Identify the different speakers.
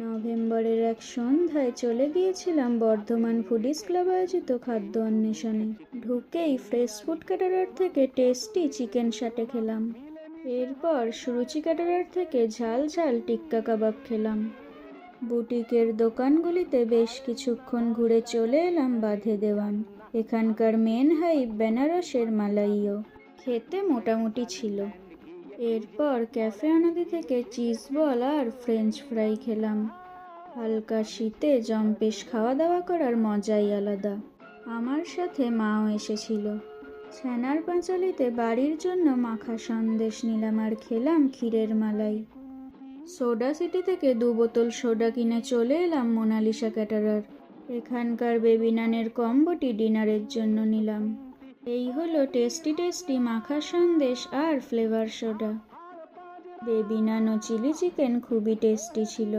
Speaker 1: নভেম্বরের এক সন্ধ্যায় চলে গিয়েছিলাম বর্ধমান ফুডিস ক্লাব আয়োজিত খাদ্য অন্বেষণে। ঢুকেই ফ্রেশ ফুড ক্যাটারার থেকে টেস্টি চিকেন সাটে খেলাম। এরপর সুরুচি ক্যাটারার থেকে ঝাল ঝাল টিক্কা কাবাব খেলাম। বুটিকের দোকানগুলিতে বেশ কিছুক্ষণ ঘুরে চলে এলাম বাঁধে দেওয়ান। এখানকার মেন হাইপ বেনারসের মালাইও খেতে মোটামুটি ছিল। এরপর ক্যাফে আনাদি থেকে চিজ বল আর ফ্রেঞ্চ ফ্রাই খেলাম। হালকা শীতে জম্পেশ খাওয়া দাওয়া করার মজাই আলাদা। আমার সাথে মাও এসেছিল। ছানার পাঁচালিতে বাড়ির জন্য মাখা সন্দেশ নিলাম আর খেলাম ক্ষীরের মালাই। সোডা সিটি থেকে 2 বোতল সোডা কিনে চলে এলাম মোনালিসা ক্যাটারার। এখানকার বেবি নানের কম্বোটি ডিনারের জন্য নিলাম। এই হলো টেস্টি টেস্টি মাখা সন্দেশ আর ফ্লেভার সোডা। বেবি নান ও চিলি চিকেন খুবই টেস্টি ছিল।